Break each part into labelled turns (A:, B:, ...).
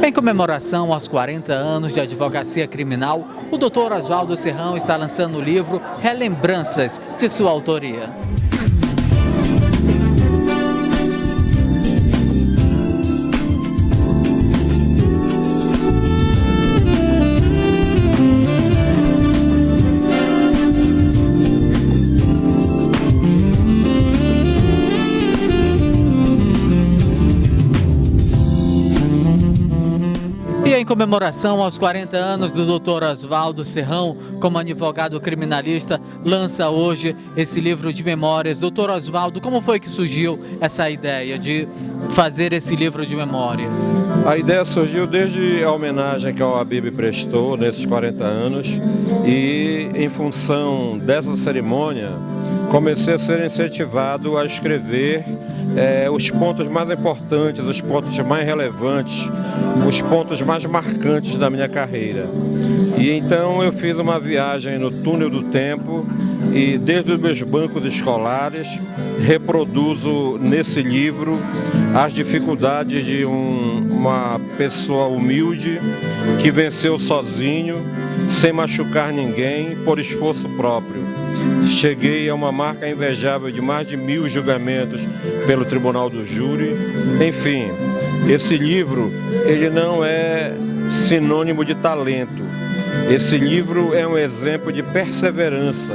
A: Em comemoração aos 40 anos de advocacia criminal, o Dr. Oswaldo Serrão está lançando o livro Relembranças, de sua autoria. E em comemoração aos 40 anos do Dr. Oswaldo Serrão, como advogado criminalista, lança hoje esse livro de memórias. Dr. Oswaldo, como foi que surgiu essa ideia de fazer esse livro de memórias?
B: A ideia surgiu desde a homenagem que a OAB me prestou nesses 40 anos e, em função dessa cerimônia, comecei a ser incentivado a escrever os pontos mais importantes, os pontos mais relevantes, os pontos mais marcantes da minha carreira. E então eu fiz uma viagem no túnel do tempo e desde os meus bancos escolares reproduzo nesse livro as dificuldades de uma pessoa humilde que venceu sozinho, sem machucar ninguém, por esforço próprio. Cheguei a uma marca invejável de mais de 1000 julgamentos pelo Tribunal do Júri. Enfim, esse livro, ele não é sinônimo de talento. Esse livro é um exemplo de perseverança.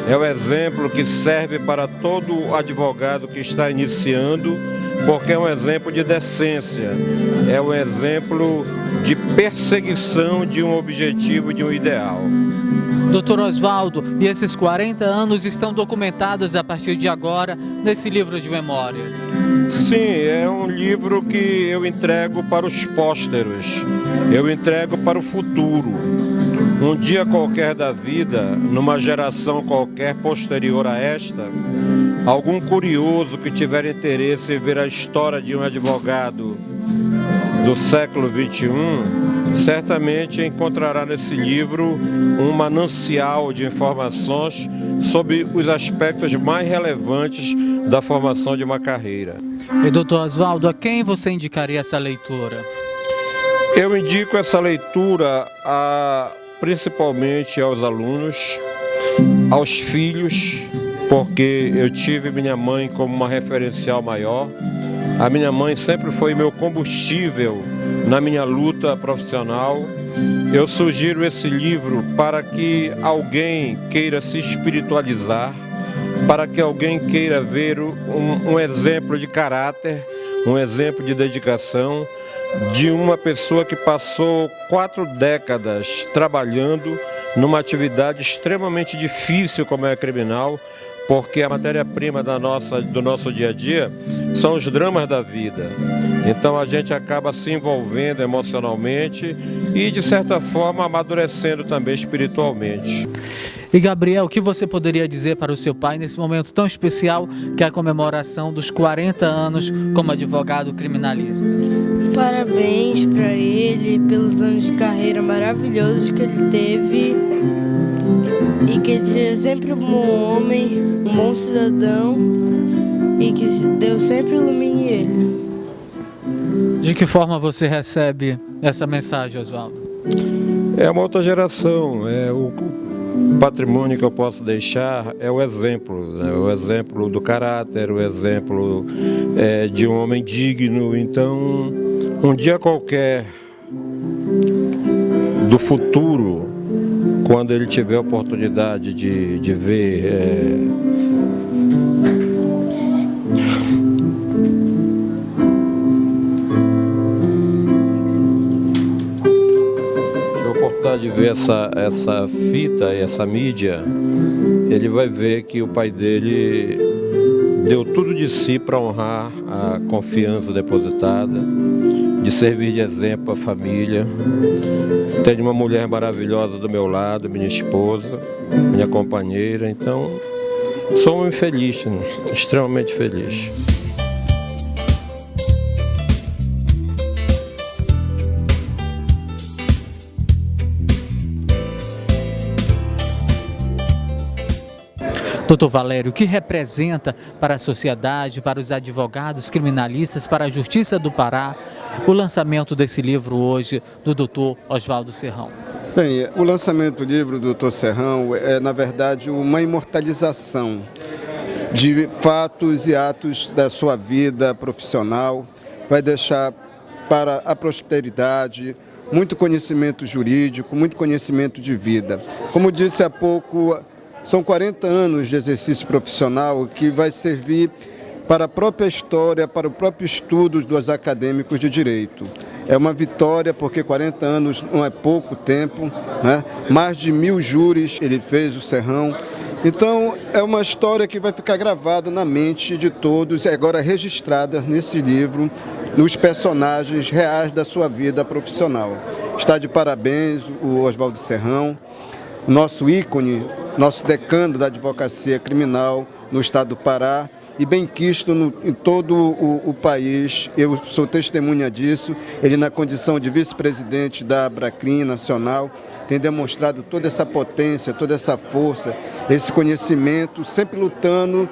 B: É um exemplo que serve para todo advogado que está iniciando, porque é um exemplo de decência. É um exemplo de perseguição de um objetivo, de um ideal.
A: Dr. Oswaldo, e esses 40 anos estão documentados a partir de agora nesse livro de memórias?
B: Sim, é um livro que eu entrego para os pósteros, eu entrego para o futuro. Um dia qualquer da vida, numa geração qualquer posterior a esta, algum curioso que tiver interesse em ver a história de um advogado do século XXI, certamente encontrará nesse livro um manancial de informações sobre os aspectos mais relevantes da formação de uma carreira.
A: E doutor Oswaldo, a quem você indicaria essa leitura?
B: Eu indico essa leitura principalmente aos alunos, aos filhos, porque eu tive minha mãe como uma referencial maior. A minha mãe sempre foi meu combustível na minha luta profissional. Eu sugiro esse livro para que alguém queira se espiritualizar, para que alguém queira ver um exemplo de caráter, um exemplo de dedicação de uma pessoa que passou 4 décadas trabalhando numa atividade extremamente difícil como é a criminal, porque a matéria-prima do nosso dia a dia são os dramas da vida. Então a gente acaba se envolvendo emocionalmente e, de certa forma, amadurecendo também espiritualmente.
A: E Gabriel, o que você poderia dizer para o seu pai nesse momento tão especial que é a comemoração dos 40 anos como advogado criminalista?
C: Parabéns para ele pelos anos de carreira maravilhosos que ele teve e que ele seja sempre um bom homem, um bom cidadão e que Deus sempre ilumine ele.
A: De que forma você recebe essa mensagem, Oswaldo?
B: É uma outra geração, o patrimônio que eu posso deixar é o exemplo, né? O exemplo do caráter, o exemplo de um homem digno. Então, um dia qualquer do futuro, quando ele tiver a oportunidade de ver de ver essa fita e essa mídia, ele vai ver que o pai dele deu tudo de si para honrar a confiança depositada, de servir de exemplo à família. Tenho uma mulher maravilhosa do meu lado, minha esposa, minha companheira, então sou um infeliz, extremamente feliz.
A: Doutor Valério, o que representa para a sociedade, para os advogados criminalistas, para a Justiça do Pará, o lançamento desse livro hoje do doutor Oswaldo Serrão?
D: Bem, o lançamento do livro do doutor Serrão é, na verdade, uma imortalização de fatos e atos da sua vida profissional. Vai deixar para a posteridade muito conhecimento jurídico, muito conhecimento de vida. Como disse há pouco, são 40 anos de exercício profissional que vai servir para a própria história, para o próprio estudo dos acadêmicos de direito. É uma vitória porque 40 anos não é pouco tempo, né? Mais de 1000 júris ele fez, o Serrão. Então é uma história que vai ficar gravada na mente de todos e agora registrada nesse livro, nos personagens reais da sua vida profissional. Está de parabéns o Oswaldo Serrão, nosso ícone, nosso decano da advocacia criminal no estado do Pará, e benquisto em todo o país. Eu sou testemunha disso. Ele, na condição de vice-presidente da Abracrim Nacional, tem demonstrado toda essa potência, toda essa força, esse conhecimento, sempre lutando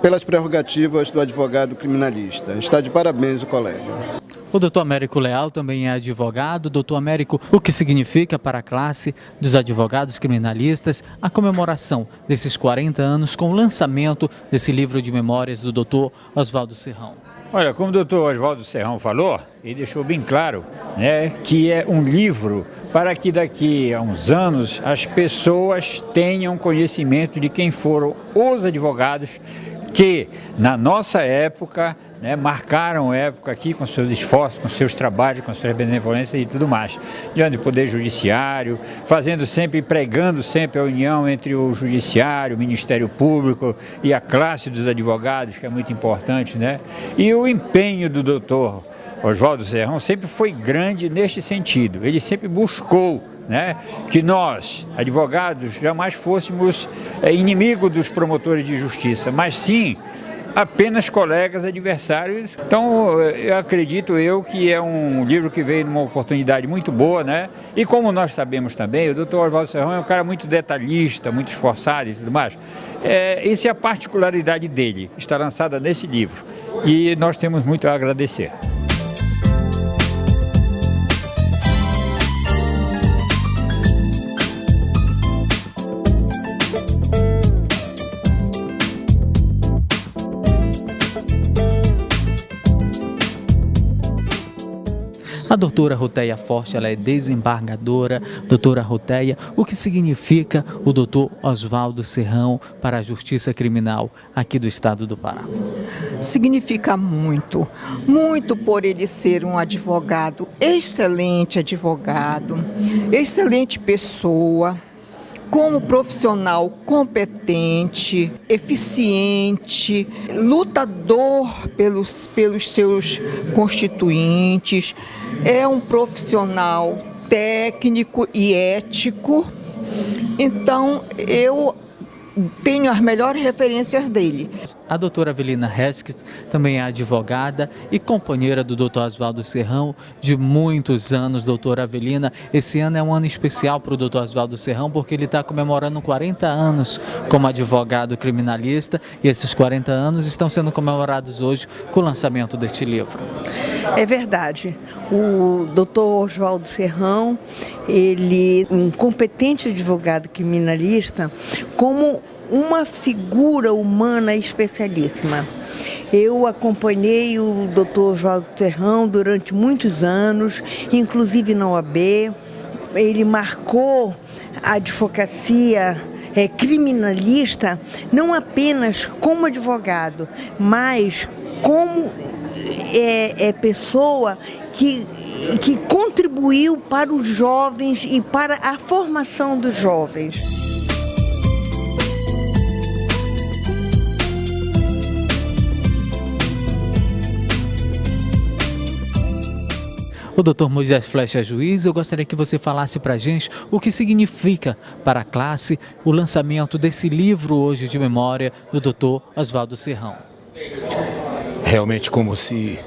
D: pelas prerrogativas do advogado criminalista. Está de parabéns o colega.
A: O doutor Américo Leal também é advogado. Doutor Américo, o que significa para a classe dos advogados criminalistas a comemoração desses 40 anos com o lançamento desse livro de memórias do doutor Oswaldo Serrão?
E: Olha, como o doutor Oswaldo Serrão falou, ele deixou bem claro, né, que é um livro para que daqui a uns anos as pessoas tenham conhecimento de quem foram os advogados que, na nossa época, né, marcaram época aqui com seus esforços, com seus trabalhos, com suas benevolências e tudo mais, diante do Poder Judiciário, pregando sempre a união entre o Judiciário, o Ministério Público e a classe dos advogados, que é muito importante, né? E o empenho do doutor Oswaldo Serrão sempre foi grande neste sentido. Ele sempre buscou, né, que nós, advogados, jamais fôssemos inimigos dos promotores de justiça, mas sim apenas colegas, adversários. Então, eu acredito que é um livro que veio numa oportunidade muito boa, né? E como nós sabemos também, o doutor Oswaldo Serrão é um cara muito detalhista, muito esforçado e tudo mais. Essa é a particularidade dele, está lançada nesse livro. E nós temos muito a agradecer.
A: A doutora Ruteia Forte, ela é desembargadora. Doutora Ruteia, o que significa o doutor Oswaldo Serrão para a Justiça Criminal aqui do estado do Pará?
F: Significa muito, muito por ele ser um advogado, excelente pessoa, como profissional competente, eficiente, lutador pelos seus constituintes, é um profissional técnico e ético. Então, eu tenho as melhores referências dele.
A: A doutora Avelina Resques também é advogada e companheira do doutor Oswaldo Serrão de muitos anos. Doutora Avelina, esse ano é um ano especial para o doutor Oswaldo Serrão porque ele está comemorando 40 anos como advogado criminalista e esses 40 anos estão sendo comemorados hoje com o lançamento deste livro.
G: É verdade. O doutor Oswaldo Serrão, ele é um competente advogado criminalista, como uma figura humana especialíssima. Eu acompanhei o doutor Oswaldo Serrão durante muitos anos, inclusive na OAB. Ele marcou a advocacia criminalista não apenas como advogado, mas como pessoa que contribuiu para os jovens e para a formação dos jovens.
A: O doutor Moisés Flecha Juiz, eu gostaria que você falasse para a gente o que significa para a classe o lançamento desse livro hoje de memória do doutor Oswaldo Serrão.
H: Realmente, como se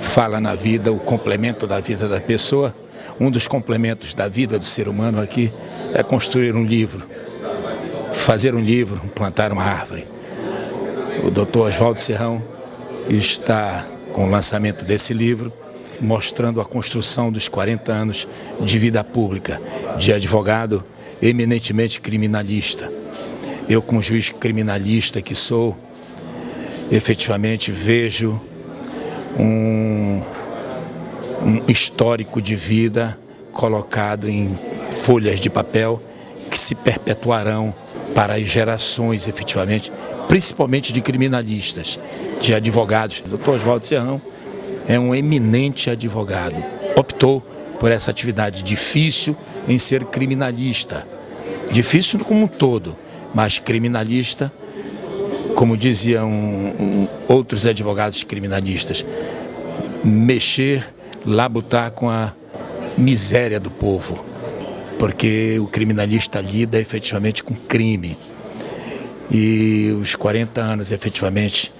H: fala na vida, o complemento da vida da pessoa, um dos complementos da vida do ser humano aqui é construir um livro. fazer um livro, plantar uma árvore. O Dr. Oswaldo Serrão está com o lançamento desse livro, mostrando a construção dos 40 anos de vida pública, de advogado eminentemente criminalista. Eu, como juiz criminalista que sou, efetivamente vejo um histórico de vida colocado em folhas de papel que se perpetuarão para as gerações, efetivamente, principalmente de criminalistas, de advogados. O Dr. Oswaldo Serrão é um eminente advogado, optou por essa atividade difícil em ser criminalista, difícil como um todo, mas criminalista, como diziam outros advogados criminalistas, mexer, labutar com a miséria do povo, porque o criminalista lida efetivamente com crime. E os 40 anos efetivamente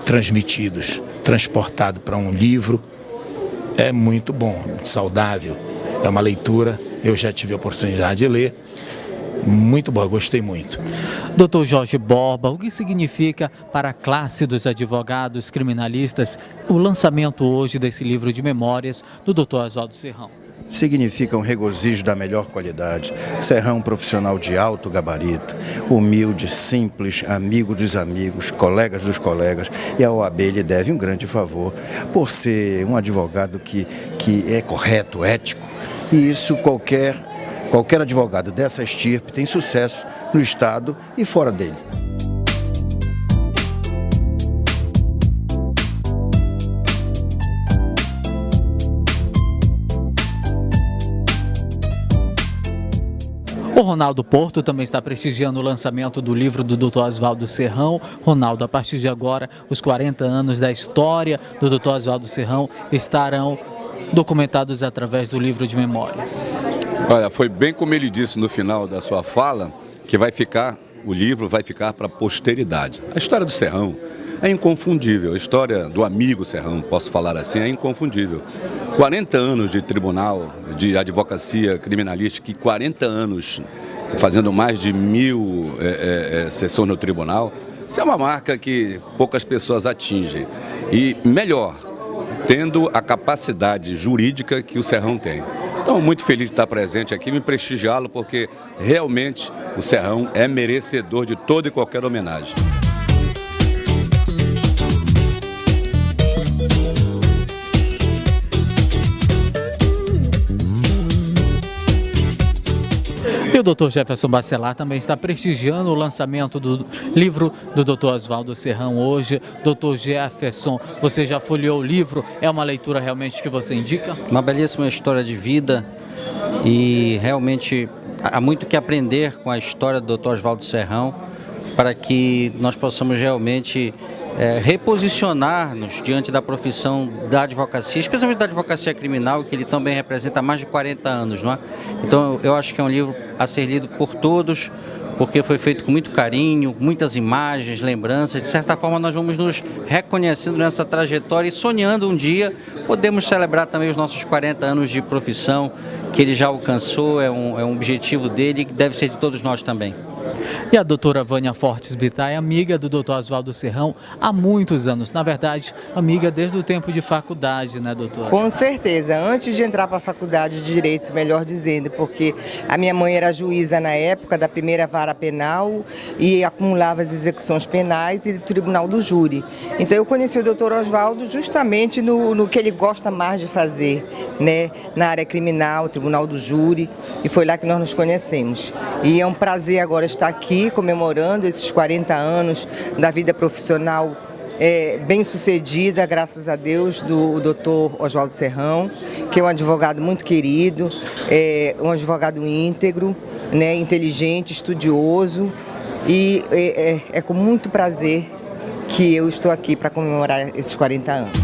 H: transmitidos, transportado para um livro, é muito bom, muito saudável, é uma leitura, eu já tive a oportunidade de ler, muito boa, gostei muito.
A: Dr. Jorge Borba, o que significa para a classe dos advogados criminalistas o lançamento hoje desse livro de memórias do Dr. Oswaldo Serrão?
I: Significa um regozijo da melhor qualidade. Serrão é um profissional de alto gabarito, humilde, simples, amigo dos amigos, colegas dos colegas, e a OAB lhe deve um grande favor por ser um advogado que é correto, ético, e isso qualquer advogado dessa estirpe tem sucesso no Estado e fora dele.
A: O Ronaldo Porto também está prestigiando o lançamento do livro do Dr. Oswaldo Serrão. Ronaldo, a partir de agora, os 40 anos da história do Dr. Oswaldo Serrão estarão documentados através do livro de memórias.
J: Olha, foi bem como ele disse no final da sua fala, que o livro vai ficar para a posteridade. A história do Serrão é inconfundível, a história do amigo Serrão, posso falar assim, é inconfundível. 40 anos de tribunal, de advocacia criminalística, 40 anos fazendo mais de 1000 sessões no tribunal, isso é uma marca que poucas pessoas atingem. E melhor, tendo a capacidade jurídica que o Serrão tem. Então, muito feliz de estar presente aqui, me prestigiá-lo, porque realmente o Serrão é merecedor de toda e qualquer homenagem.
A: E o Dr. Jefferson Bacelar também está prestigiando o lançamento do livro do Dr. Oswaldo Serrão hoje. Dr. Jefferson, você já folheou o livro? É uma leitura realmente que você indica?
K: Uma belíssima história de vida e realmente há muito que aprender com a história do Dr. Oswaldo Serrão para que nós possamos realmente reposicionar-nos diante da profissão da advocacia, especialmente da advocacia criminal, que ele também representa há mais de 40 anos, não é? Então eu acho que é um livro a ser lido por todos, porque foi feito com muito carinho, muitas imagens, lembranças. De certa forma nós vamos nos reconhecendo nessa trajetória e sonhando um dia podemos celebrar também os nossos 40 anos de profissão, que ele já alcançou, é um objetivo dele e que deve ser de todos nós também.
A: E a doutora Vânia Fortes Bittar é amiga do Dr. Oswaldo Serrão há muitos anos. Na verdade, amiga desde o tempo de faculdade, né, doutora?
F: Com certeza, antes de entrar para a faculdade de Direito, melhor dizendo, porque a minha mãe era juíza na época da primeira vara penal e acumulava as execuções penais e do tribunal do júri. Então eu conheci o Dr. Oswaldo justamente no que ele gosta mais de fazer, né, na área criminal, tribunal do júri, e foi lá que nós nos conhecemos. E é um prazer agora estar aqui comemorando esses 40 anos da vida profissional bem sucedida, graças a Deus, do Dr. Oswaldo Serrão, que é um advogado muito querido, um advogado íntegro, né, inteligente, estudioso, e é com muito prazer que eu estou aqui para comemorar esses 40 anos.